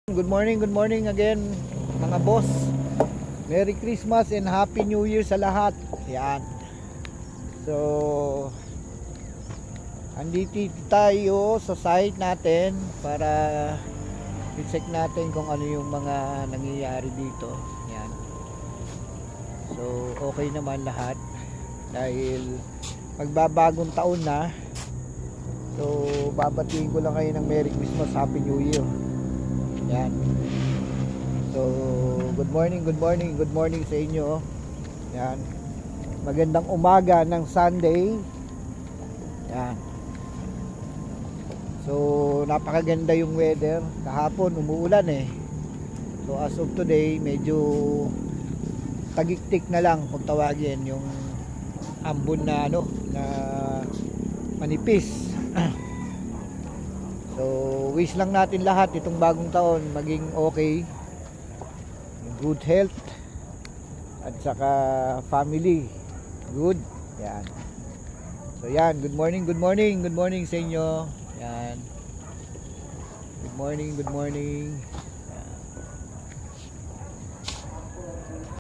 Good morning again mga boss. Merry Christmas and Happy New Year sa lahat. Yan. So, andito tayo sa site natin para i-check natin kung ano yung mga nangyayari dito. Yan. So, okay naman lahat dahil magbabagong taon na. So, babatiin ko lang kayo ng Merry Christmas, Happy New Year. Yan. So, good morning sa inyo. Yan. Magandang umaga ng Sunday. Yan. So, napakaganda yung weather. Kahapon umuulan eh. So, as of today, medyo tagiktik na lang kung tawagin yung ambon na na manipis. So, wish lang natin lahat itong bagong taon maging okay, good health, at saka family good. Yan. So yan, good morning sa inyo. Yan. Good morning.